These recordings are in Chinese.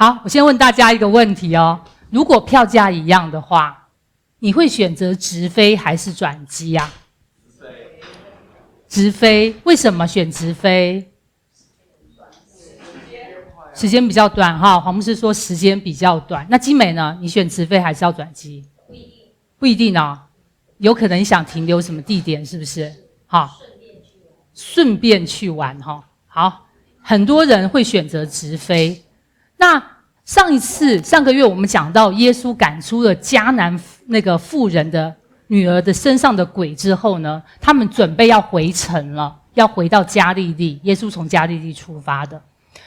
好，我先问大家一个问题哦，如果票价一样的话，你会选择直飞还是转机啊？直飞，为什么选直飞？时间比较短哈，黄牧师说时间比较短。那金美呢？你选直飞还是要转机？不一定哦，有可能你想停留什么地点，是不是？好，顺便去玩哈。好，很多人会选择直飞。那上个月我们讲到耶稣赶出了迦南那个妇人的女儿的身上的鬼之后呢，他们准备要回城了，要回到加利利。耶稣从加利利出发的。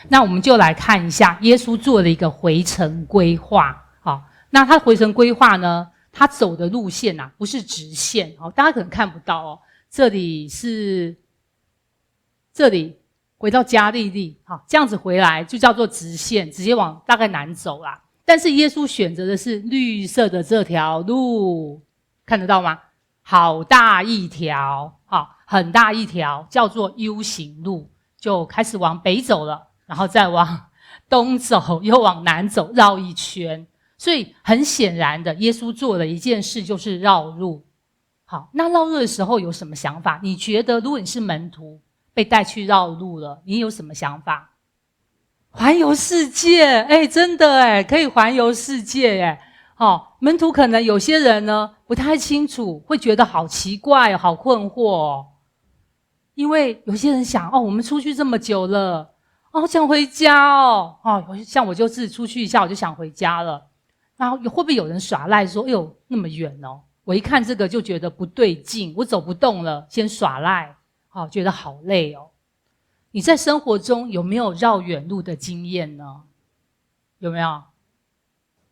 那我们就来看一下，耶稣做了一个回程规划。好，那他回程规划呢，他走的路线啊，不是直线。好，大家可能看不到哦，这里回到加利利，好，这样子回来就叫做直线，直接往大概南走啦。但是耶稣选择的是绿色的这条路，看得到吗？好大一条，好，很大一条，叫做 U 型路，就开始往北走了，然后再往东走，又往南走，绕一圈。所以很显然的，耶稣做了一件事，就是绕路。好，那绕路的时候有什么想法？你觉得如果你是门徒被带去绕路了，你有什么想法？环游世界，真的可以环游世界门徒可能有些人呢不太清楚，会觉得好奇怪好困惑因为有些人想我们出去这么久了好想回家像我就是出去一下我就想回家了。然后会不会有人耍赖说那么远我一看这个就觉得不对劲，我走不动了，先耍赖觉得好累你在生活中有没有绕远路的经验呢？有没有？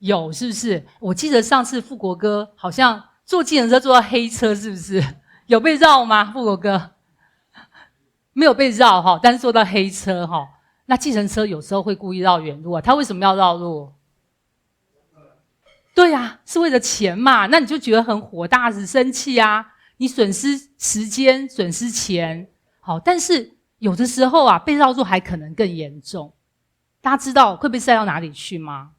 有，是不是？我记得上次富国哥好像坐计程车坐到黑车，是不是？有被绕吗？富国哥没有被绕但是坐到黑车那计程车有时候会故意绕远路他为什么要绕路？对啊，是为了钱嘛，那你就觉得很火大，很生气啊，你损失时间，损失钱但是有的时候被绕路还可能更严重。大家知道会被带到哪里去吗？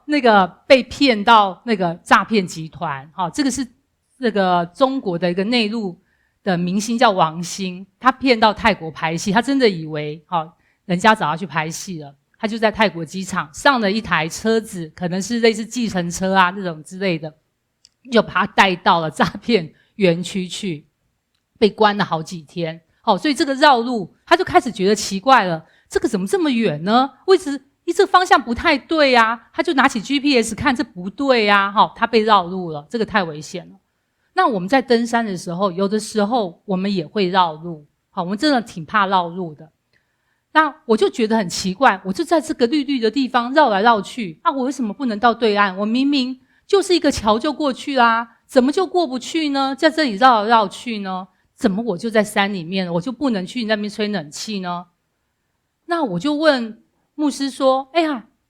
那个被骗到那个诈骗集团这个是那个中国的一个内陆的明星叫王星，他骗到泰国拍戏，他真的以为人家找他去拍戏了，他就在泰国机场上了一台车子，可能是类似计程车那种之类的，就把他带到了诈骗园区去，被关了好几天所以这个绕路他就开始觉得奇怪了，这个怎么这么远呢？这个方向不太对他就拿起 GPS 看，这不对他被绕路了，这个太危险了。那我们在登山的时候，有的时候我们也会绕路我们真的挺怕绕路的。那我就觉得很奇怪，我就在这个绿绿的地方绕来绕去我为什么不能到对岸？我明明就是一个桥就过去啦，怎么就过不去呢？在这里绕来绕去呢？怎么我就在山里面，我就不能去那边吹冷气呢？那我就问牧师说，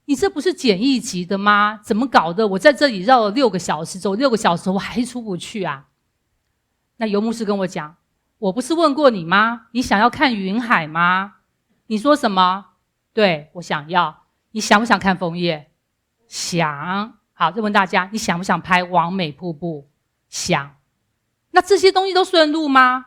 你这不是简易级的吗？怎么搞的？我在这里绕了6个小时，走6个小时我还出不去那尤牧师跟我讲，我不是问过你吗？你想要看云海吗？你说什么？对，我想要。你想不想看枫叶？想。好，再问大家，你想不想拍完美瀑布？想。那这些东西都顺路吗？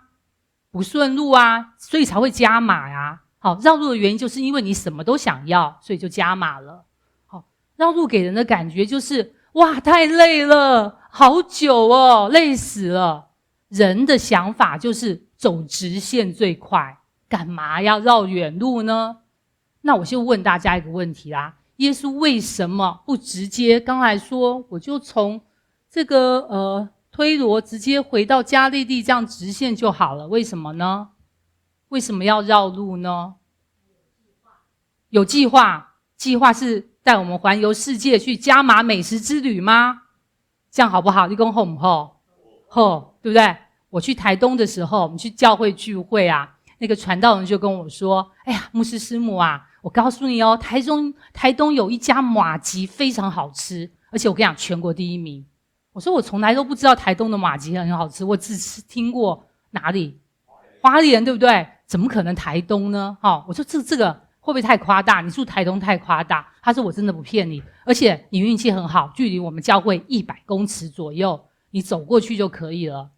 不顺路所以才会加码好，绕路的原因就是因为你什么都想要，所以就加码了。好，绕路给人的感觉就是哇，太累了，好久累死了。人的想法就是走直线最快，干嘛要绕远路呢？那我就问大家一个问题啦，耶稣为什么不直接刚才说我就从这个推罗直接回到加利利，这样直线就好了？为什么呢？为什么要绕路呢？有计划，计划是带我们环游世界去加码美食之旅吗？这样好不好？你说好不好？好，对不对？我去台东的时候，我们去教会聚会那个传道人就跟我说，牧师师母我告诉你台东有一家麻糬非常好吃，而且我跟你讲全国第1名。我说我从来都不知道台东的麻糬很好吃，我只听过哪里？花莲，对不对？怎么可能台东呢？我说这个会会不会太夸大？你住台东太夸大。他说我真的不骗你，而且你运气很好，距离我们教会100公尺左右，你走过去就可以了。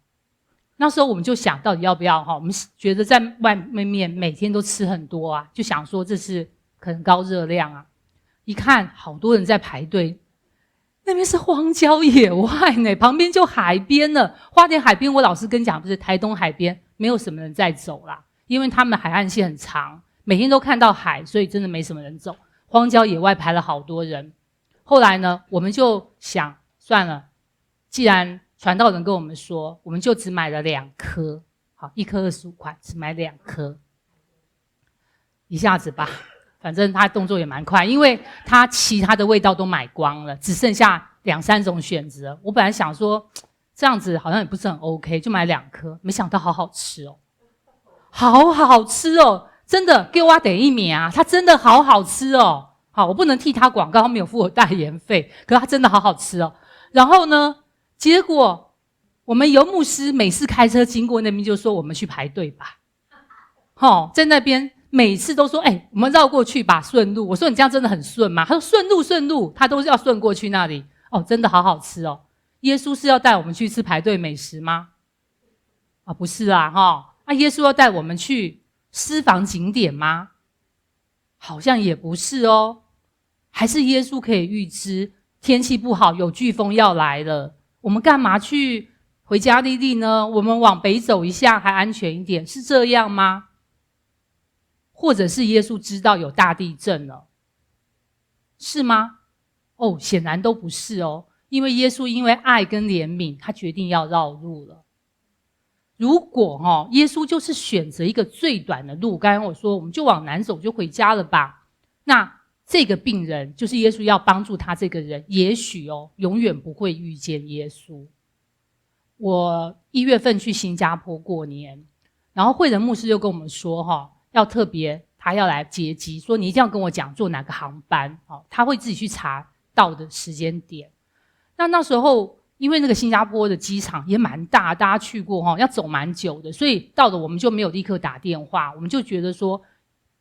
那时候我们就想到底要不要我们觉得在外面每天都吃很多啊，就想说这是可能高热量啊。一看好多人在排队，那边是荒郊野外呢，旁边就海边了。花莲海边我老师跟你讲，不是台东海边没有什么人在走啦，因为他们海岸线很长，每天都看到海，所以真的没什么人走。荒郊野外排了好多人。后来呢，我们就想算了，既然传道人跟我们说，我们就只买了2颗，好，1颗25块，只买2颗，一下子吧。反正他动作也蛮快，因为他其他的味道都买光了，只剩下2、3种选择。我本来想说这样子好像也不是很 OK， 就买2颗，没想到好好吃哦，好好吃哦，真的给我得1名啊，它真的好好吃哦。好，我不能替他广告，他没有付我代言费，可是他真的好好吃哦。然后呢，结果我们游牧师每次开车经过那边就说我们去排队吧，在那边每次都说我们绕过去吧，顺路。我说你这样真的很顺吗？他说顺路，他都是要顺过去那里。真的好好吃哦。耶稣是要带我们去吃排队美食吗？不是啊，耶稣要带我们去私房景点吗？好像也不是哦。还是耶稣可以预知天气不好，有飓风要来了，我们干嘛去回加利利呢？我们往北走一下还安全一点，是这样吗？或者是耶稣知道有大地震了，是吗？显然都不是哦。因为耶稣因为爱跟怜悯，他决定要绕路了。如果耶稣就是选择一个最短的路，刚才我说我们就往南走就回家了吧，那这个病人就是耶稣要帮助他这个人，也许永远不会遇见耶稣。我1月份去新加坡过年，然后慧仁牧师就跟我们说要特别他要来接机，说你一定要跟我讲坐哪个航班，他会自己去查到的时间点。那时候因为那个新加坡的机场也蛮大，大家去过要走蛮久的，所以到了我们就没有立刻打电话，我们就觉得说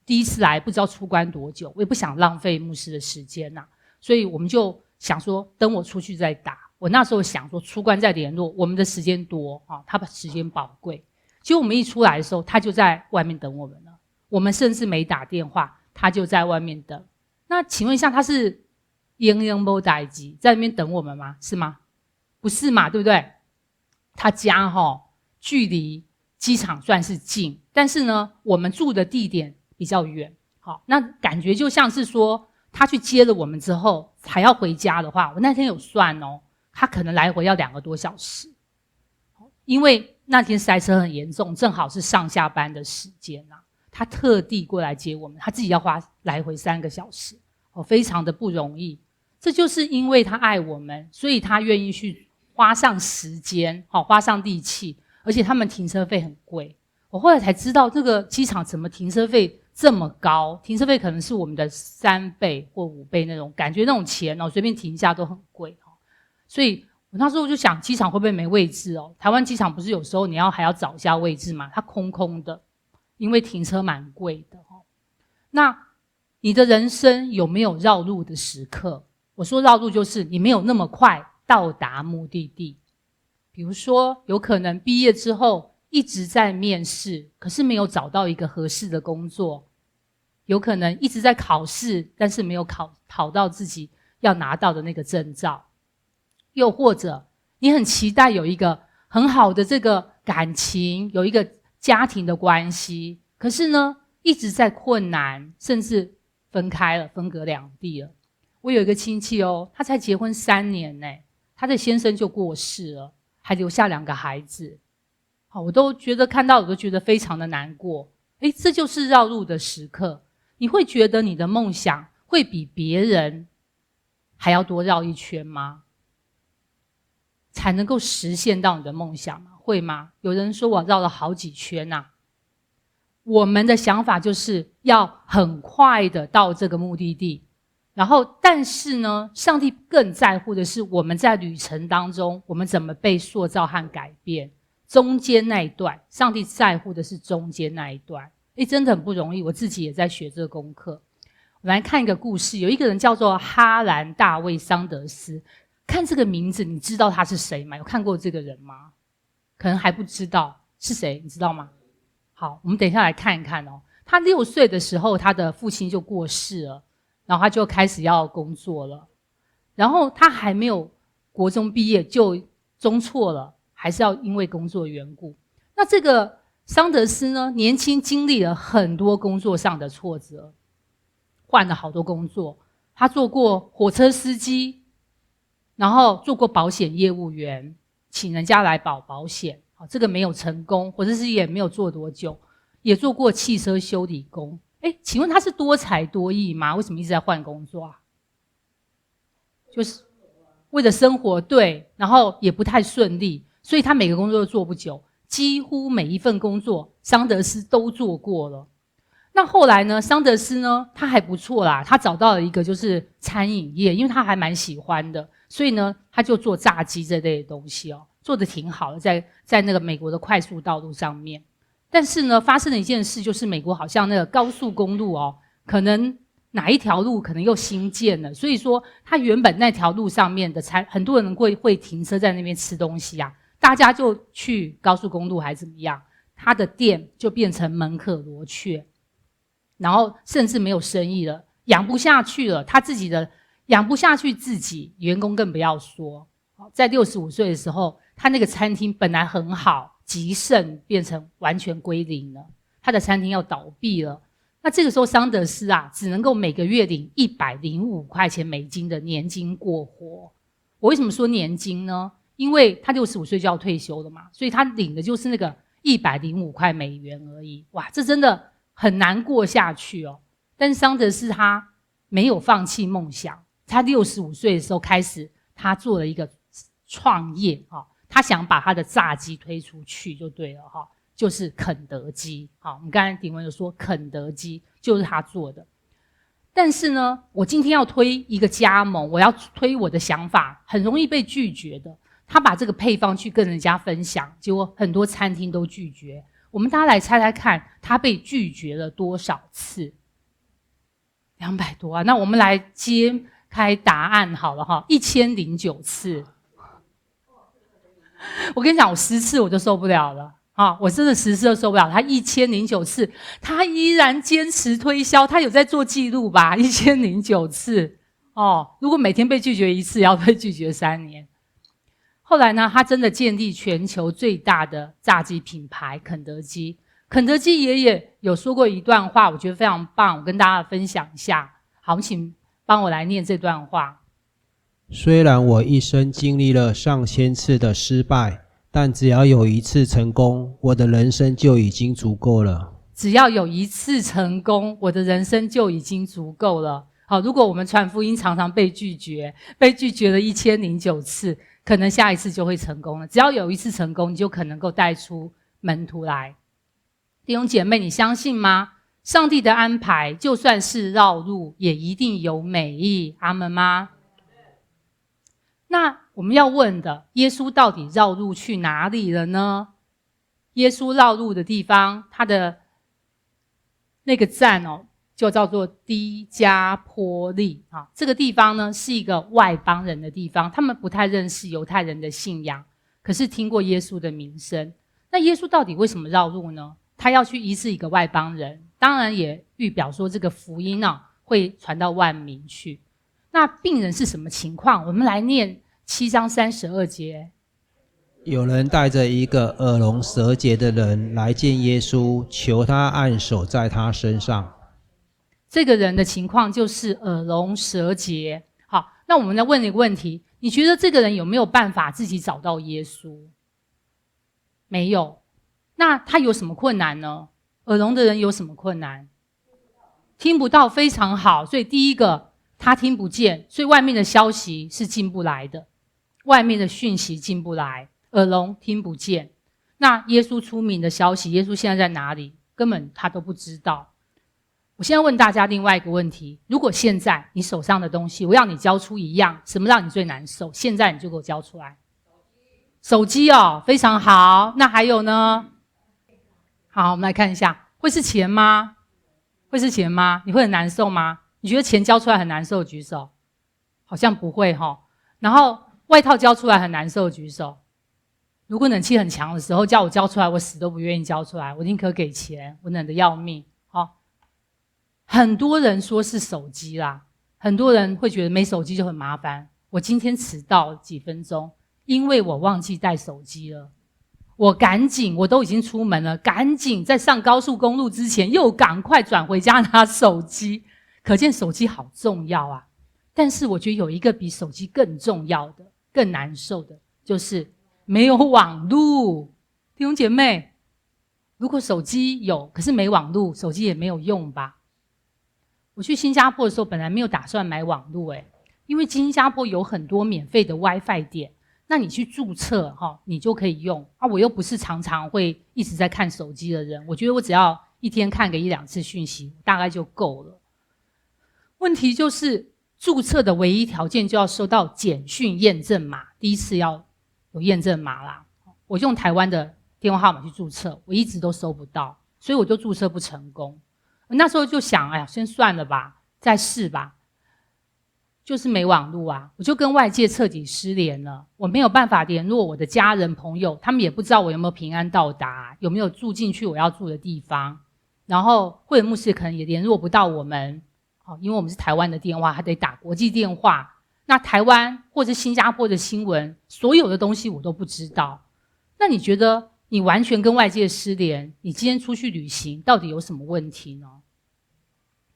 第一次来不知道出关多久，我也不想浪费牧师的时间所以我们就想说等我出去再打。我那时候想说出关再联络，我们的时间多他的时间宝贵。结果我们一出来的时候，他就在外面等我们了，我们甚至没打电话，他就在外面等。那请问一下，他是没代志在那边等我们吗？是吗？不是嘛，对不对？他家距离机场算是近，但是呢我们住的地点比较远。好，那感觉就像是说他去接了我们之后还要回家的话，我那天有算他可能来回要2个多小时，因为那天塞车很严重，正好是上下班的时间他特地过来接我们，他自己要花来回3个小时非常的不容易。这就是因为他爱我们，所以他愿意去花上时间花上力气，而且他们停车费很贵。我后来才知道这个机场怎么停车费这么高，停车费可能是我们的3倍或5倍那种，感觉那种钱随便停一下都很贵所以我那时候就想机场会不会没位置台湾机场不是有时候你还要找一下位置嘛，它空空的，因为停车蛮贵的那你的人生有没有绕路的时刻？我说绕路就是你没有那么快到达目的地。比如说有可能毕业之后一直在面试，可是没有找到一个合适的工作，有可能一直在考试，但是没有考到自己要拿到的那个证照，又或者你很期待有一个很好的这个感情，有一个家庭的关系，可是呢一直在困难，甚至分开了，分隔两地了。我有一个亲戚他才结婚3年他的先生就过世了，还留下2个孩子。我都觉得看到我都觉得非常的难过。这就是绕路的时刻。你会觉得你的梦想会比别人还要多绕一圈吗？才能够实现到你的梦想吗？会吗？有人说我绕了好几圈我们的想法就是要很快的到这个目的地，然后但是呢上帝更在乎的是我们在旅程当中我们怎么被塑造和改变，中间那一段上帝在乎的是中间那一段。真的很不容易，我自己也在学这个功课。我们来看一个故事，有一个人叫做哈兰大卫桑德斯。看这个名字，你知道他是谁吗？有看过这个人吗？可能还不知道是谁，你知道吗？好，我们等一下来看一看哦。他6岁的时候，他的父亲就过世了，然后他就开始要工作了。然后他还没有国中毕业就中辍了，还是要因为工作缘故。那这个桑德斯呢，年轻经历了很多工作上的挫折，换了好多工作。他做过火车司机，然后做过保险业务员，请人家来保险，这个没有成功，或者是也没有做多久。也做过汽车修理工。请问他是多才多艺吗？为什么一直在换工作啊？就是为了生活，对，然后也不太顺利，所以他每个工作都做不久，几乎每一份工作桑德斯都做过了。那后来呢，桑德斯呢，他还不错啦，他找到了一个就是餐饮业，因为他还蛮喜欢的，所以呢，他就做炸鸡这类的东西哦，做得挺好的，在那个美国的快速道路上面。但是呢，发生了一件事，就是美国好像那个高速公路哦，可能哪一条路可能又新建了，所以说他原本那条路上面的很多人会停车在那边吃东西啊，大家就去高速公路还怎么样，他的店就变成门可罗雀，然后甚至没有生意了，养不下去了，他自己的养不下去自己，员工更不要说。在65岁的时候，他那个餐厅本来很好，极盛变成完全归零了，他的餐厅要倒闭了。那这个时候桑德斯啊，只能够每个月领105块钱美金的年金过活。我为什么说年金呢？因为他65岁就要退休了嘛，所以他领的就是那个105块美元而已。哇，这真的很难过下去哦。但是桑德斯他没有放弃梦想，他65岁的时候开始，他做了一个创业哈，他想把他的炸鸡推出去就对了哈，就是肯德基。好，我们刚才鼎文有说肯德基就是他做的。但是呢，我今天要推一个加盟，我要推我的想法，很容易被拒绝的。他把这个配方去跟人家分享，结果很多餐厅都拒绝。我们大家来猜猜看，他被拒绝了多少次？200多啊！那我们来揭开答案好了哈，1009次。我跟你讲，我10次我就受不了了啊！我真的10次都受不了。他1009次，他依然坚持推销，他有在做记录吧？1009次哦，如果每天被拒绝1次，也要被拒绝3年。后来呢，他真的建立全球最大的炸鸡品牌肯德基。肯德基爷爷有说过一段话，我觉得非常棒，我跟大家分享一下。好，我们请帮我来念这段话。虽然我一生经历了上千次的失败，但只要有1次成功，我的人生就已经足够了。只要有1次成功，我的人生就已经足够了。好，如果我们传福音常常被拒绝了1009次，可能下一次就会成功了。只要有1次成功，你就可能够带出门徒来。弟兄姐妹，你相信吗？上帝的安排，就算是绕路，也一定有美意。阿们吗？那我们要问的，耶稣到底绕路去哪里了呢？耶稣绕路的地方，他的那个站哦，就叫做低加波利啊。这个地方呢，是一个外邦人的地方，他们不太认识犹太人的信仰，可是听过耶稣的名声。那耶稣到底为什么绕路呢？他要去医治一个外邦人，当然也预表说这个福音啊会传到万民去。那病人是什么情况？我们来念7章32节。有人带着一个耳聋舌结的人来见耶稣，求他按手在他身上。这个人的情况就是耳聋舌结。好，那我们来问你一个问题，你觉得这个人有没有办法自己找到耶稣？没有。那他有什么困难呢？耳聋的人有什么困难？听不到，非常好。所以第一个，他听不见，所以外面的消息是进不来的，外面的讯息进不来，耳聋听不见。那耶稣出名的消息，耶稣现在在哪里？根本他都不知道。我现在问大家另外一个问题，如果现在你手上的东西，我要你交出一样，什么让你最难受？现在你就给我交出来。手机哦，非常好。那还有呢？好，我们来看一下，会是钱吗？会是钱吗？你会很难受吗？你觉得钱交出来很难受举手？好像不会齁。然后外套交出来很难受举手。如果冷气很强的时候叫我交出来，我死都不愿意交出来，我宁可给钱，我冷得要命。很多人说是手机啦，很多人会觉得没手机就很麻烦。我今天迟到几分钟，因为我忘记带手机了。我赶紧，我都已经出门了，赶紧在上高速公路之前又赶快转回家拿手机。可见手机好重要啊。但是我觉得有一个比手机更重要的、更难受的，就是没有网路。弟兄姐妹，如果手机有，可是没网路，手机也没有用吧？我去新加坡的时候，本来没有打算买网路因为新加坡有很多免费的 WiFi 点，那你去注册你就可以用啊。我又不是常常会一直在看手机的人，我觉得我只要一天看个1-2次讯息，大概就够了。问题就是注册的唯一条件就要收到简讯验证码，第一次要有验证码啦。我用台湾的电话号码去注册，我一直都收不到，所以我就注册不成功。我那时候就想，哎呀，先算了吧，再试吧。就是没网路啊，我就跟外界彻底失联了。我没有办法联络我的家人朋友，他们也不知道我有没有平安到达，有没有住进去我要住的地方。然后会员牧师可能也联络不到我们，因为我们是台湾的电话，还得打国际电话。那台湾或者新加坡的新闻，所有的东西我都不知道。那你觉得你完全跟外界失联，你今天出去旅行到底有什么问题呢？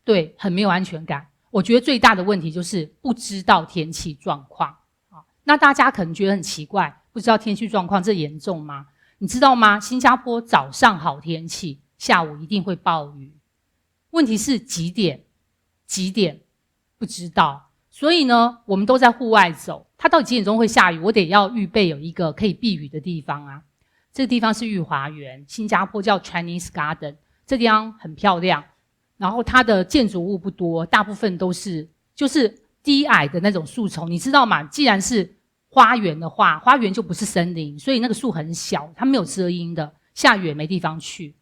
对，很没有安全感。我觉得最大的问题就是不知道天气状况。那大家可能觉得很奇怪，不知道天气状况这严重吗？你知道吗？新加坡早上好天气，下午一定会暴雨。问题是几点？几点？不知道。所以呢，我们都在户外走，它到底几点钟会下雨？我得要预备有一个可以避雨的地方啊。这个地方是御华园，新加坡叫 Chinese Garden， 这地方很漂亮。然后它的建筑物不多，大部分都是就是低矮的那种树丛，你知道吗？既然是花园的话，花园就不是森林，所以那个树很小，它没有遮阴的，下雨也没地方去。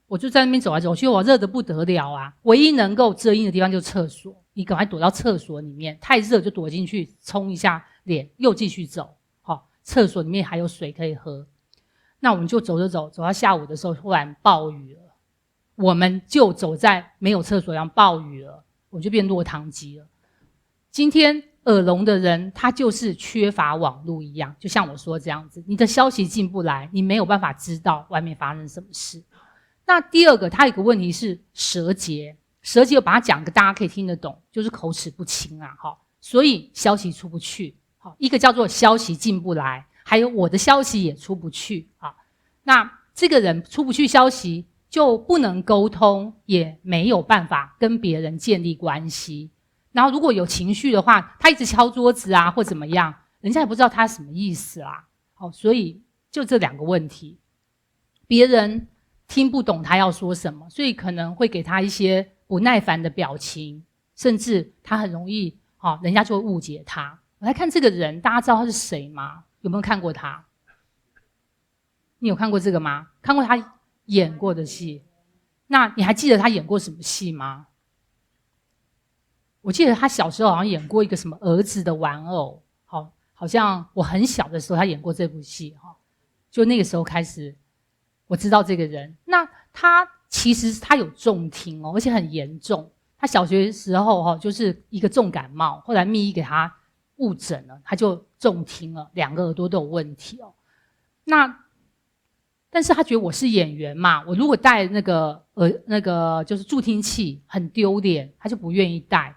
我就在那边走来走去，我热得不得了啊！唯一能够遮阴的地方就是厕所，你赶快躲到厕所里面，太热就躲进去冲一下脸，又继续走。厕所里面还有水可以喝。那我们就走到下午的时候，忽然暴雨了。我们就走在没有厕所一样，暴雨了，我就变落汤鸡了。今天耳聋的人，他就是缺乏网路一样，就像我说这样子，你的消息进不来，你没有办法知道外面发生什么事。那第二个，他有个问题是舌结，舌结我把它讲个大家可以听得懂，就是口齿不清啊，所以消息出不去。一个叫做消息进不来，还有我的消息也出不去。那这个人出不去消息，就不能沟通，也没有办法跟别人建立关系。然后如果有情绪的话，他一直敲桌子啊或怎么样，人家也不知道他什么意思啦。所以就这两个问题，别人听不懂他要说什么，所以可能会给他一些不耐烦的表情，甚至他很容易人家就会误解他。我来看这个人，大家知道他是谁吗？有没有看过他？你有看过这个吗？看过他演过的戏？那你还记得他演过什么戏吗？我记得他小时候好像演过一个什么儿子的玩偶，好像我很小的时候他演过这部戏，就那个时候开始我知道这个人。那他其实他有重听而且很严重。他小学的时候就是一个重感冒，后来密医给他误诊了，他就重听了，2个耳朵都有问题但是他觉得我是演员嘛，我如果戴那个就是助听器很丢脸，他就不愿意戴。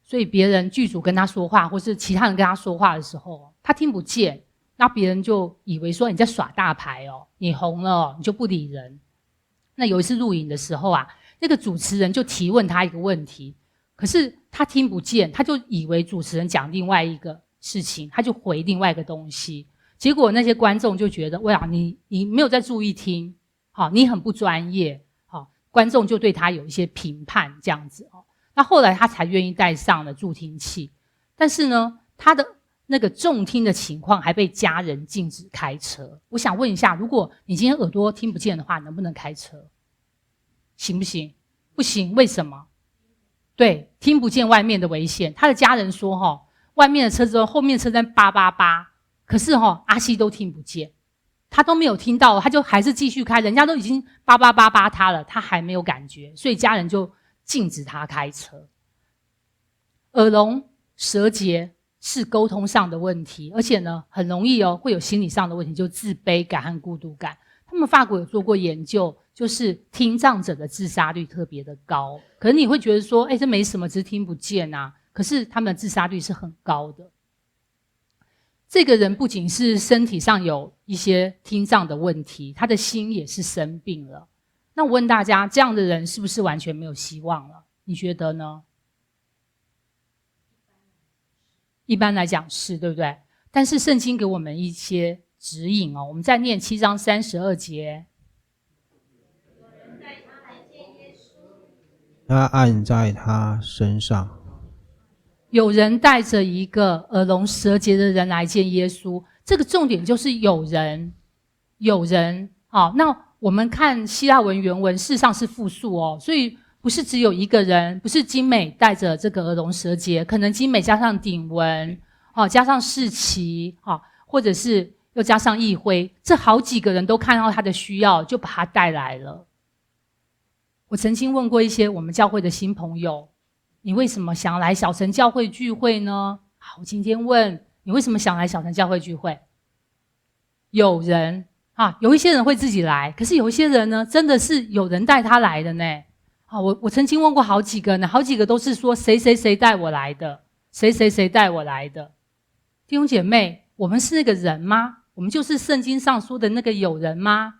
所以别人剧组跟他说话，或是其他人跟他说话的时候，他听不见，那别人就以为说你在耍大牌你红了你就不理人。那有一次录影的时候那个主持人就提问他一个问题，可是他听不见，他就以为主持人讲另外一个事情，他就回另外一个东西。结果那些观众就觉得，哇，你没有在注意听，你很不专业，观众就对他有一些评判这样子。那后来他才愿意戴上了助听器，但是呢，他的那个重听的情况还被家人禁止开车。我想问一下，如果你今天耳朵听不见的话，能不能开车？行不行？不行，为什么？对，听不见外面的危险。他的家人说外面的车子后面车在888，可是阿西都听不见，他都没有听到，他就还是继续开，人家都已经8888他了，他还没有感觉，所以家人就禁止他开车。耳聋舌结是沟通上的问题，而且呢很容易会有心理上的问题，就自卑感和孤独感。他们法国有做过研究，就是听障者的自杀率特别的高。可是你会觉得说这没什么，只是听不见啊，可是他们的自杀率是很高的。这个人不仅是身体上有一些听障的问题，他的心也是生病了。那我问大家，这样的人是不是完全没有希望了？你觉得呢？一般来讲是，对不对？但是圣经给我们一些指引我们再念7章32节。他按在他身上。有人带着一个耳聋舌结的人来见耶稣，这个重点就是有人。那我们看希腊文原文，事实上是复数所以不是只有一个人，不是金美带着这个耳聋舌结，可能金美加上鼎文加上世奇或者是又加上义辉，这好几个人都看到他的需要，就把他带来了。我曾经问过一些我们教会的新朋友，你为什么想来小城教会聚会呢？好，我今天问你为什么想来小城教会聚会？有人有一些人会自己来，可是有一些人呢，真的是有人带他来的呢。我曾经问过好几个呢，好几个都是说谁谁谁带我来的，谁谁谁带我来的。弟兄姐妹，我们是那个人吗？我们就是圣经上说的那个有人吗？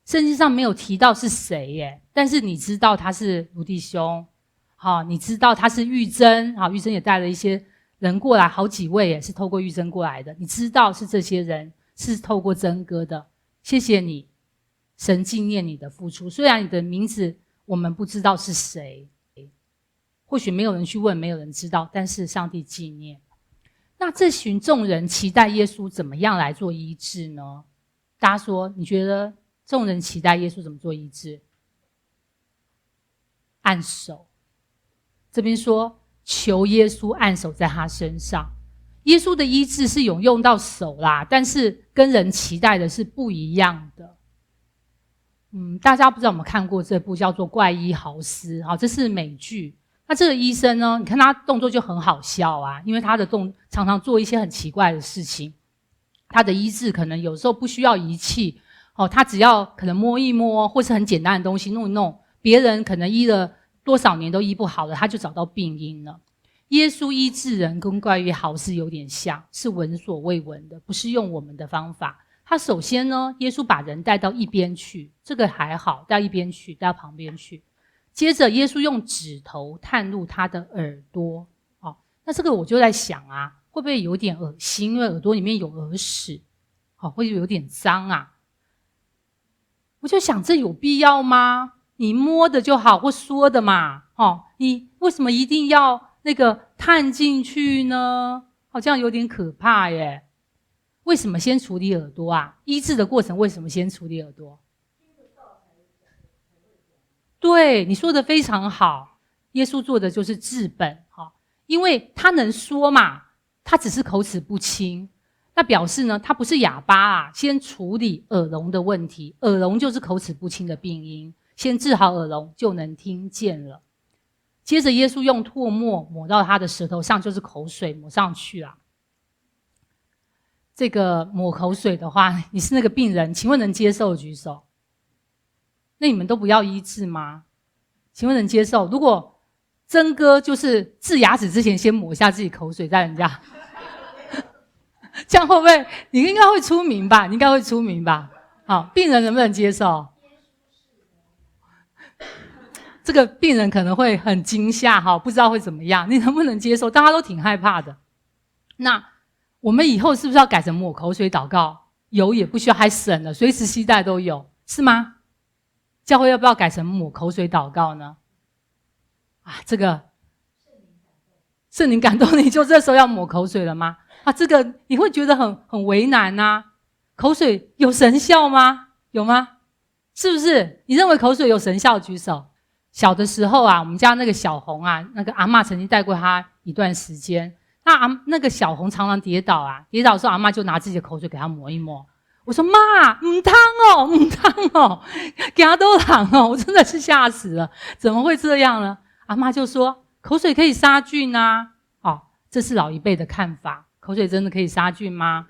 圣经上没有提到是谁耶，但是你知道他是卢弟兄，你知道他是玉珍，玉珍也带了一些人过来，好几位也是透过玉珍过来的，你知道是这些人是透过珍哥的，谢谢你，神纪念你的付出。虽然你的名字我们不知道是谁，或许没有人去问，没有人知道，但是上帝纪念。那这群众人期待耶稣怎么样来做医治呢？大家说，你觉得众人期待耶稣怎么做医治？按手。这边说求耶稣按手在他身上。耶稣的医治是有用到手啦，但是跟人期待的是不一样的。大家不知道有没有看过这部叫做《怪医豪斯》这是美剧。那这个医生呢，你看他动作就很好笑因为他的常常做一些很奇怪的事情。他的医治可能有时候不需要仪器他只要可能摸一摸，或是很简单的东西弄一弄，别人可能医了多少年都医不好了，他就找到病因了。耶稣医治人跟怪医豪斯有点像，是闻所未闻的，不是用我们的方法。他首先呢，耶稣把人带到一边去，这个还好，带一边去，带到旁边去。接着耶稣用指头探入他的耳朵那这个我就在想会不会有点恶心，因为耳朵里面有耳屎会有点脏我就想这有必要吗？你摸的就好，或说的嘛你为什么一定要那个探进去呢？这样有点可怕耶。为什么先处理耳朵医治的过程为什么先处理耳朵？对，你说的非常好，耶稣做的就是治本因为他能说嘛，他只是口齿不清，那表示呢，他不是哑巴先处理耳聋的问题，耳聋就是口齿不清的病因，先治好耳聋就能听见了。接着耶稣用唾沫抹到他的舌头上，就是口水抹上去这个抹口水的话，你是那个病人，请问能接受举手？那你们都不要医治吗？请问能接受？如果曾哥就是治牙齿之前先抹一下自己口水在人家这样会不会？你应该会出名吧？你应该会出名吧？好，病人能不能接受？这个病人可能会很惊吓不知道会怎么样，你能不能接受？大家都挺害怕的。那我们以后是不是要改成抹口水祷告？有也不需要，还省了，随时携带都有，是吗？教会要不要改成抹口水祷告呢？这个圣灵感动你就这时候要抹口水了吗？这个你会觉得很为难口水有神效吗？有吗？是不是？你认为口水有神效举手？小的时候啊，我们家那个小红啊，那个阿嬷曾经带过她一段时间。那个小红常常跌倒啊，跌倒的时候阿嬷就拿自己的口水给她抹一抹。我说妈，唔汤哦，唔汤哦，给她都糖哦，我真的是吓死了，怎么会这样呢？阿嬷就说口水可以杀菌啊。哦，这是老一辈的看法，口水真的可以杀菌吗？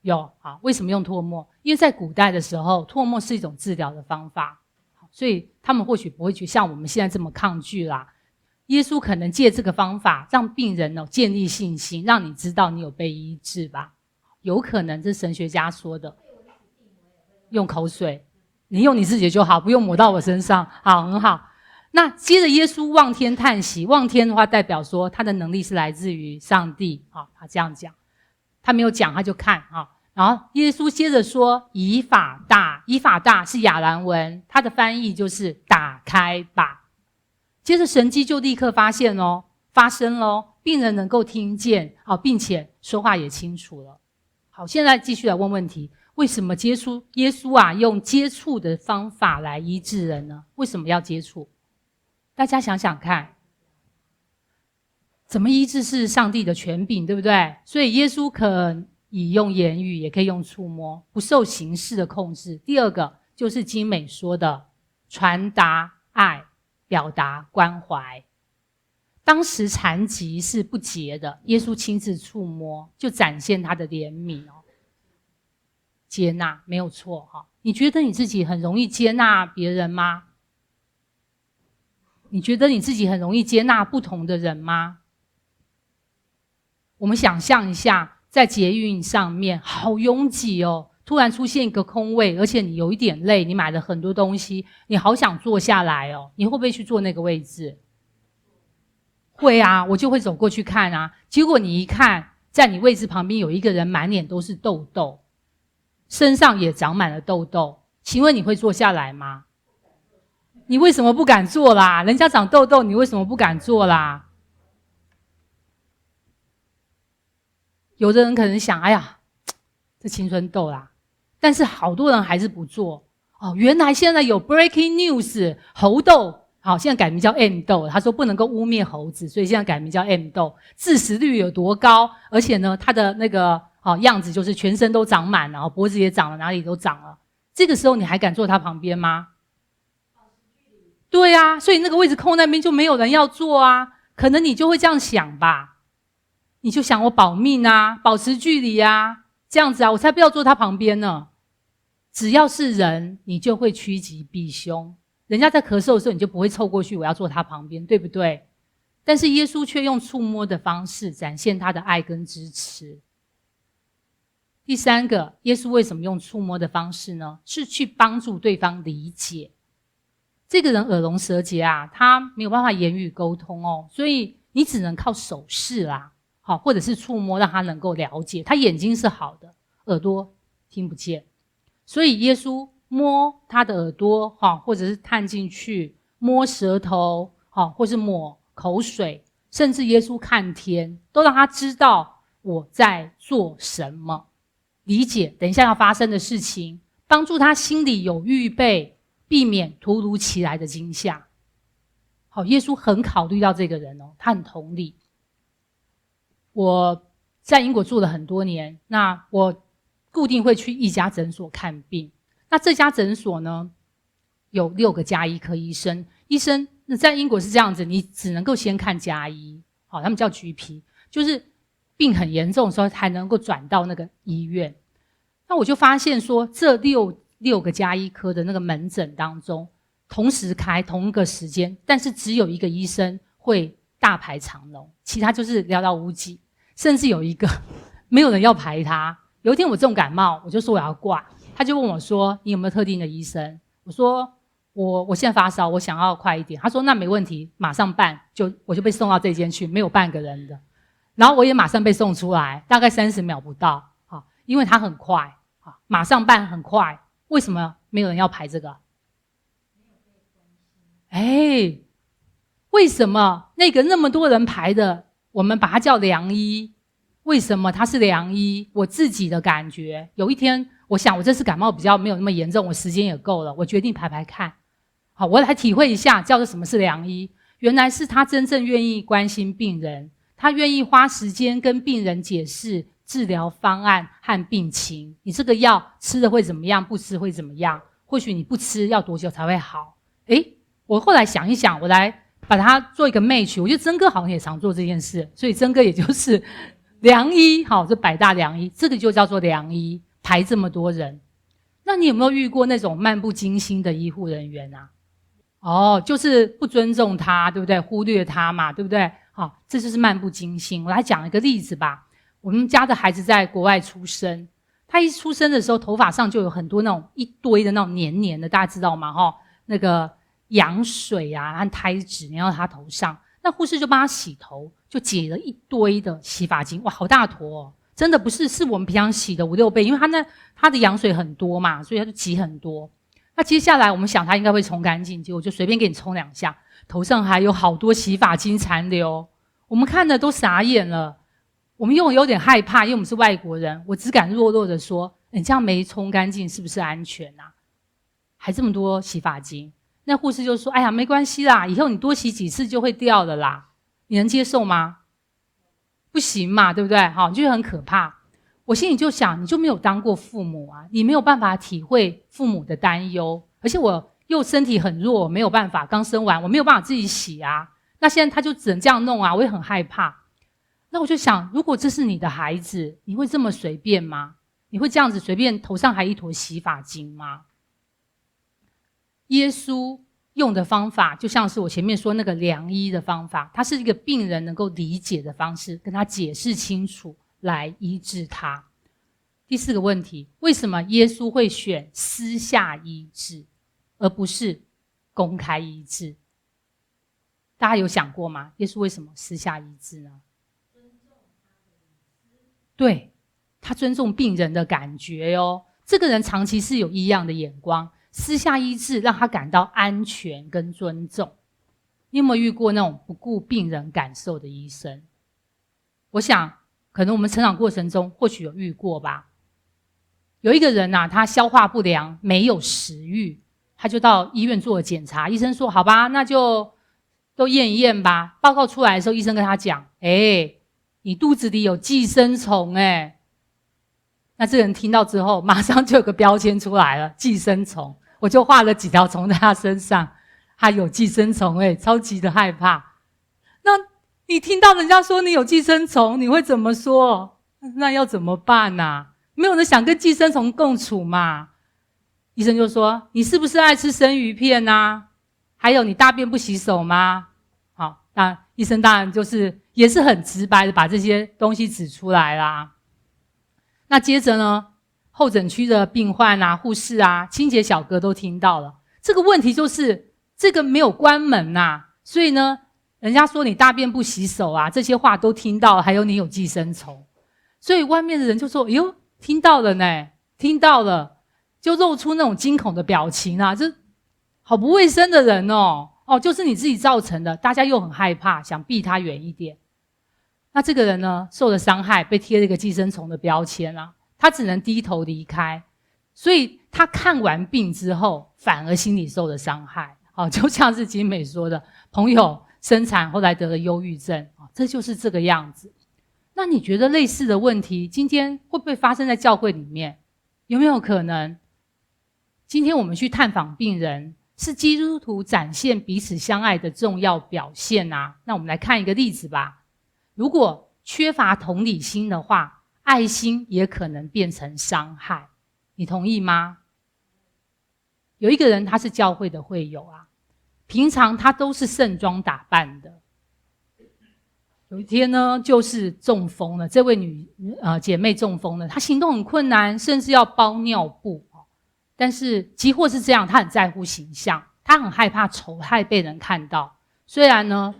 有。好，为什么用唾沫？因为在古代的时候，唾沫是一种治疗的方法，所以他们或许不会去像我们现在这么抗拒啦。耶稣可能借这个方法让病人建立信心，让你知道你有被医治吧。有可能这是神学家说的，用口水，你用你自己就好，不用抹到我身上。好，很好。那接着耶稣望天叹息，望天的话代表说他的能力是来自于上帝。好，他这样讲，他没有讲他就看。好，然后耶稣接着说以法大，以法大是亚兰文，它的翻译就是打开吧。接着神迹就立刻发生咯，病人能够听见，并且说话也清楚了。好，现在继续来问问题，为什么耶稣啊用接触的方法来医治人呢？为什么要接触？大家想想看，怎么医治是上帝的权柄，对不对？所以耶稣可以用言语，也可以用触摸，不受形式的控制。第二个就是经美说的传达爱，表达关怀。当时残疾是不洁的，耶稣亲自触摸，就展现他的怜悯接纳，没有错。你觉得你自己很容易接纳别人吗？你觉得你自己很容易接纳不同的人吗？我们想象一下，在捷运上面好拥挤哦，突然出现一个空位，而且你有一点累，你买了很多东西，你好想坐下来哦，你会不会去坐那个位置？会啊，我就会走过去看啊。结果你一看，在你位置旁边有一个人满脸都是痘痘，身上也长满了痘痘，请问你会坐下来吗？你为什么不敢坐啦？人家长痘痘，你为什么不敢坐啦？有的人可能想，哎呀，这青春痘啦，但是好多人还是不做。原来现在有 breaking news， 猴痘，好，现在改名叫 M 痘。他说不能够污蔑猴子，所以现在改名叫 M 痘。致死率有多高？而且呢，它的那个样子就是全身都长满了，脖子也长了，哪里都长了。这个时候你还敢坐他旁边吗？对啊，所以那个位置空那边就没有人要坐啊。可能你就会这样想吧，你就想我保命啊，保持距离啊，这样子啊，我才不要坐他旁边呢。只要是人，你就会趋吉避凶。人家在咳嗽的时候，你就不会凑过去，我要坐他旁边，对不对？但是耶稣却用触摸的方式展现他的爱跟支持。第三个，耶稣为什么用触摸的方式呢？是去帮助对方理解。这个人耳聋舌结啊，他没有办法言语沟通所以你只能靠手势啦，或者是触摸让他能够了解。他眼睛是好的，耳朵听不见，所以耶稣摸他的耳朵，或者是探进去，摸舌头，或是抹口水，甚至耶稣看天，都让他知道我在做什么，理解等一下要发生的事情，帮助他心里有预备，避免突如其来的惊吓。好，耶稣很考虑到这个人他很同理。我在英国住了很多年，那我固定会去一家诊所看病。那这家诊所呢，有6个家医科医生。医生在英国是这样子，你只能够先看家医，他们叫 GP， 就是病很严重的时候才能够转到那个医院。那我就发现说，这六个家医科的那个门诊当中，同时开同一个时间，但是只有一个医生会大排长龙，其他就是寥寥无几，甚至有一个没有人要排他。有一天我重感冒，我就说我要挂，他就问我说你有没有特定的医生？我说我现在发烧，我想要快一点。他说那没问题，马上办，我就被送到这间去，没有半个人的。然后我也马上被送出来，大概30秒不到，因为他很快，马上办很快。为什么没有人要排这个？为什么那个那么多人排的，我们把它叫良医？为什么它是良医？我自己的感觉，有一天我想我这次感冒比较没有那么严重，我时间也够了，我决定排排看。好，我来体会一下叫做什么是良医。原来是他真正愿意关心病人，他愿意花时间跟病人解释治疗方案和病情。你这个药吃了会怎么样，不吃会怎么样，或许你不吃要多久才会好。我后来想一想，我来把它做一个 match， 我觉得曾哥好像也常做这件事，所以曾哥也就是良医，好，这百大良医，这个就叫做良医，排这么多人。那你有没有遇过那种漫不经心的医护人员啊？就是不尊重他，对不对？忽略他嘛，对不对？好，这就是漫不经心。我来讲一个例子吧。我们家的孩子在国外出生，他一出生的时候，头发上就有很多那种一堆的那种黏黏的，大家知道吗？那个羊水啊和胎脂粘到他头上，那护士就帮他洗头，就解了一堆的洗发精，哇，好大坨哦！真的不是，是我们平常洗的5、6倍，因为他的羊水很多嘛，所以他就挤很多。那接下来我们想他应该会冲干净，结果就随便给你冲2下，头上还有好多洗发精残留，我们看的都傻眼了。我们有点害怕，因为我们是外国人，我只敢弱弱的说：“你这样没冲干净，是不是安全啊？还这么多洗发精。”那护士就说：“哎呀，没关系啦，以后你多洗几次就会掉了啦，你能接受吗？”不行嘛，对不对？好，你就很可怕。我心里就想，你就没有当过父母啊，你没有办法体会父母的担忧，而且我又身体很弱，没有办法，刚生完我没有办法自己洗啊。那现在他就只能这样弄啊，我也很害怕。那我就想，如果这是你的孩子，你会这么随便吗？你会这样子随便头上还一坨洗发精吗？耶稣用的方法就像是我前面说那个良医的方法，它是一个病人能够理解的方式，跟他解释清楚来医治他。第4个问题，为什么耶稣会选私下医治而不是公开医治？大家有想过吗？耶稣为什么私下医治呢？对，他尊重病人的感觉哦。这个人长期是有异样的眼光，私下医治让他感到安全跟尊重。你有没有遇过那种不顾病人感受的医生？我想可能我们成长过程中或许有遇过吧。有一个人啊，他消化不良，没有食欲，他就到医院做了检查，医生说好吧，那就都验一验吧。报告出来的时候，医生跟他讲，你肚子里有寄生虫那这个人听到之后，马上就有个标签出来了，寄生虫。我就画了几条虫在他身上，他有寄生虫超级的害怕。那你听到人家说你有寄生虫，你会怎么说？那要怎么办啊？没有人想跟寄生虫共处嘛。医生就说，你是不是爱吃生鱼片啊？还有你大便不洗手吗？好，那医生当然也是很直白的把这些东西指出来啦。那接着呢，候诊区的病患啊、护士啊、清洁小哥都听到了。这个问题就是这个没有关门所以呢，人家说你大便不洗手啊，这些话都听到了，还有你有寄生虫。所以外面的人就说，哎呦，听到了呢，听到了，就露出那种惊恐的表情这好不卫生的人就是你自己造成的，大家又很害怕，想避他远一点。那这个人呢，受了伤害，被贴了一个寄生虫的标签他只能低头离开。所以他看完病之后，反而心里受了伤害。就像是景美说的，朋友生产后来得了忧郁症，这就是这个样子。那你觉得类似的问题，今天会不会发生在教会里面？有没有可能？今天我们去探访病人，是基督徒展现彼此相爱的重要表现那我们来看一个例子吧。如果缺乏同理心的话，爱心也可能变成伤害。你同意吗？有一个人他是教会的会友平常他都是盛装打扮的。有一天呢，就是中风了，这位姐妹中风了，她行动很困难，甚至要包尿布但是即或是这样，她很在乎形象，她很害怕丑态被人看到。虽然呢，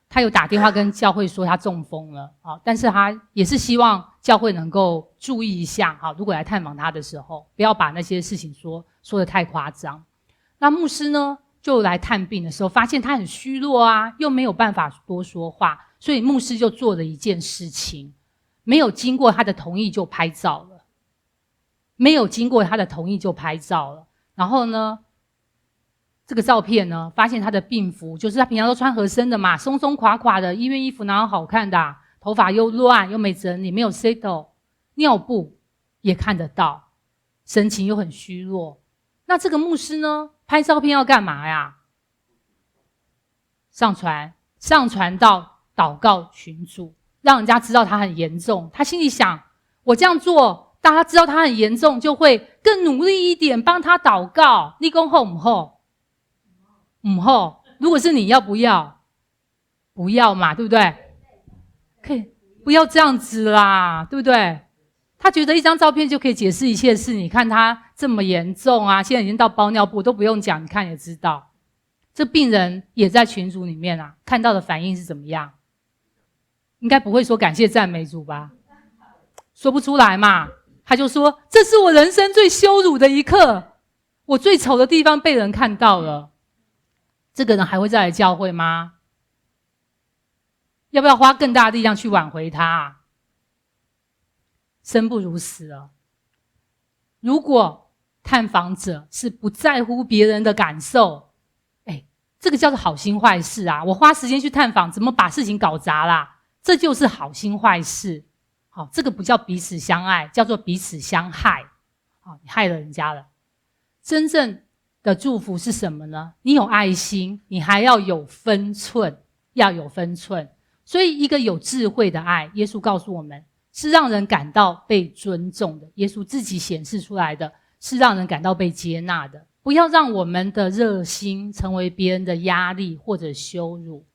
她有打电话跟教会说她中风了但是她也是希望教会能够注意一下如果来探访她的时候，不要把那些事情说得太夸张。那牧师呢，就来探病的时候，发现她很虚弱又没有办法多说话。所以牧师就做了一件事情，没有经过他的同意就拍照了。然后呢，这个照片呢，发现他的病服，就是他平常都穿合身的嘛，松松垮垮的，医院衣服哪有好看的啊？头发又乱又没整理，没有 settle， 尿布也看得到，神情又很虚弱。那这个牧师呢，拍照片要干嘛呀？上传到祷告群组，让人家知道他很严重。他心里想，我这样做，大家知道他很严重，就会更努力一点帮他祷告。你说后不后？不后。如果是你要不要？不要嘛，对不对？可以不要这样子啦，对不对？他觉得一张照片就可以解释一切事，你看他这么严重啊，现在已经到包尿布都不用讲，你看也知道。这病人也在群组里面啊，看到的反应是怎么样？应该不会说感谢赞美主吧？说不出来嘛，他就说这是我人生最羞辱的一刻，我最丑的地方被人看到了。这个人还会再来教会吗？要不要花更大的力量去挽回他啊？生不如死了。如果探访者是不在乎别人的感受，这个叫做好心坏事啊！我花时间去探访，怎么把事情搞砸啦？这就是好心坏事。好，这个不叫彼此相爱，叫做彼此相害。好，你害了人家了。真正的祝福是什么呢？你有爱心，你还要有分寸，要有分寸。所以一个有智慧的爱，耶稣告诉我们，是让人感到被尊重的。耶稣自己显示出来的是让人感到被接纳的。不要让我们的热心成为别人的压力或者羞辱。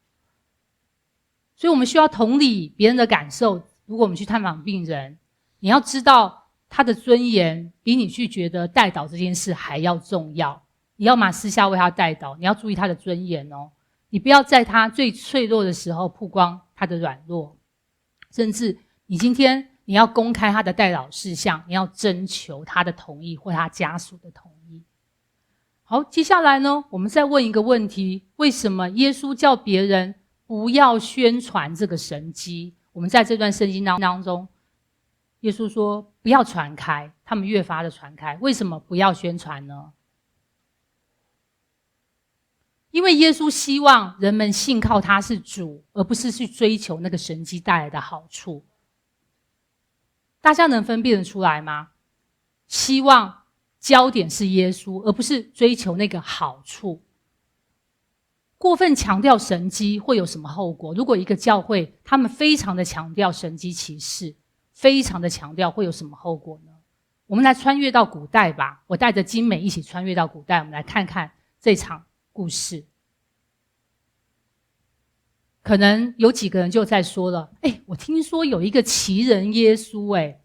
所以我们需要同理别人的感受。如果我们去探访病人，你要知道他的尊严比你去觉得代祷这件事还要重要。你要嘛私下为他代祷，你要注意他的尊严哦。你不要在他最脆弱的时候曝光他的软弱，甚至你今天你要公开他的代祷事项，你要征求他的同意或他家属的同意。好，接下来呢，我们再问一个问题：为什么耶稣叫别人不要宣传这个神迹？我们在这段圣经当中，耶稣说不要传开，他们越发的传开。为什么不要宣传呢？因为耶稣希望人们信靠他是主，而不是去追求那个神迹带来的好处。大家能分辨得出来吗？希望焦点是耶稣，而不是追求那个好处。过分强调神迹会有什么后果？如果一个教会他们非常的强调神迹奇事，非常的强调，会有什么后果呢？我们来穿越到古代吧，我带着精美一起穿越到古代，我们来看看这场故事。可能有几个人就在说了，我听说有一个奇人耶稣，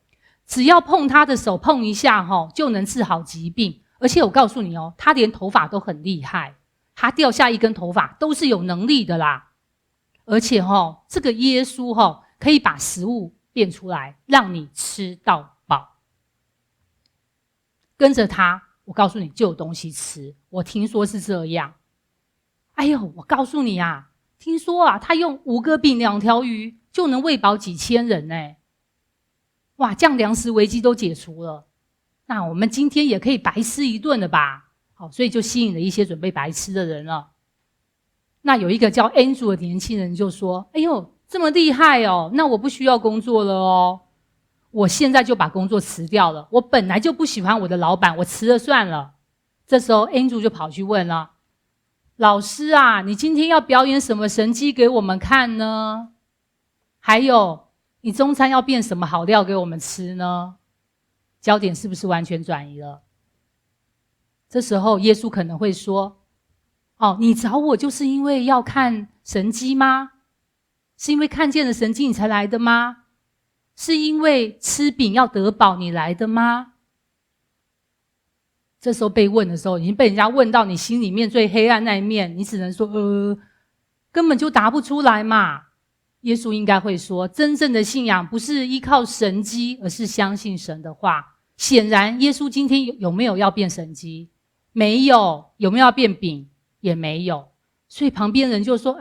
只要碰他的手碰一下就能治好疾病。而且我告诉你他连头发都很厉害，他掉下一根头发都是有能力的啦。而且这个耶稣可以把食物变出来，让你吃到饱。跟着他，我告诉你就有东西吃。我听说是这样。我告诉你啊，听说他用5个饼2条鱼就能喂饱几千人哇，这样粮食危机都解除了。那我们今天也可以白吃一顿了吧？好，所以就吸引了一些准备白吃的人了。那有一个叫 Andrew 的年轻人就说，这么厉害那我不需要工作了我现在就把工作辞掉了。我本来就不喜欢我的老板，我辞了算了。这时候 Andrew 就跑去问了，老师啊，你今天要表演什么神迹给我们看呢？还有，你中餐要变什么好料给我们吃呢？焦点是不是完全转移了？这时候耶稣可能会说，你找我就是因为要看神迹吗？是因为看见了神迹你才来的吗？是因为吃饼要得饱你来的吗？这时候被问的时候，已经被人家问到你心里面最黑暗那一面，你只能说根本就答不出来嘛。耶稣应该会说，真正的信仰不是依靠神迹，而是相信神的话。显然耶稣今天有没有要变神迹？没有。有没有要变饼？也没有。所以旁边人就说，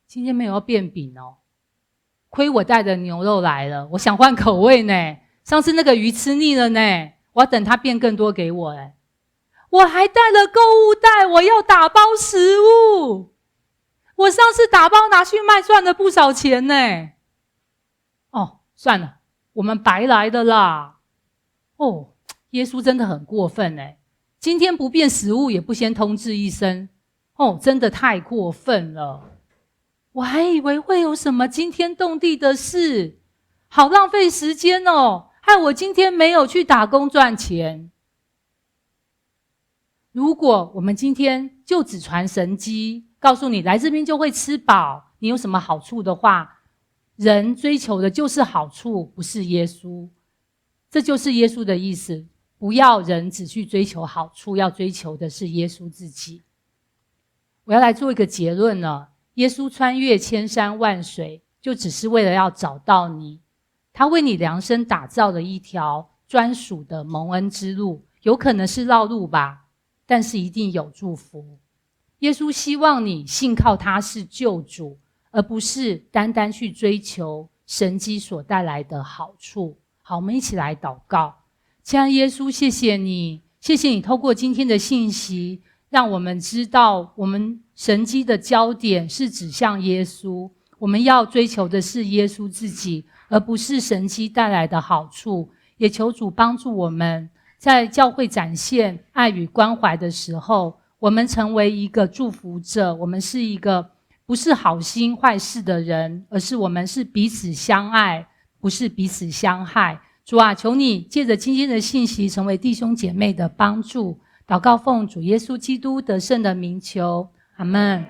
今天没有要变饼亏我带的牛肉来了，我想换口味呢。上次那个鱼吃腻了呢，我要等它变更多给我我还带了购物袋，我要打包食物。我上次打包拿去卖赚了不少钱呢。哦，算了，我们白来的啦。哦，耶稣真的很过分耶，今天不变食物也不先通知一声。哦，真的太过分了。我还以为会有什么惊天动地的事，好浪费时间哦，害我今天没有去打工赚钱。如果我们今天就只传神迹，告诉你来这边就会吃饱，你有什么好处的话，人追求的就是好处，不是耶稣。这就是耶稣的意思，不要人只去追求好处，要追求的是耶稣自己。我要来做一个结论了，耶稣穿越千山万水，就只是为了要找到你。他为你量身打造了一条专属的蒙恩之路，有可能是绕路吧，但是一定有祝福。耶稣希望你信靠他是救主，而不是单单去追求神迹所带来的好处。好，我们一起来祷告。亲爱的耶稣，谢谢你，谢谢你透过今天的信息，让我们知道我们神迹的焦点是指向耶稣，我们要追求的是耶稣自己，而不是神迹带来的好处。也求主帮助我们在教会展现爱与关怀的时候，我们成为一个祝福者，我们是一个不是好心坏事的人，而是我们是彼此相爱，不是彼此相害。主啊，求你借着今天的信息成为弟兄姐妹的帮助，祷告奉主耶稣基督得胜的名求，阿们。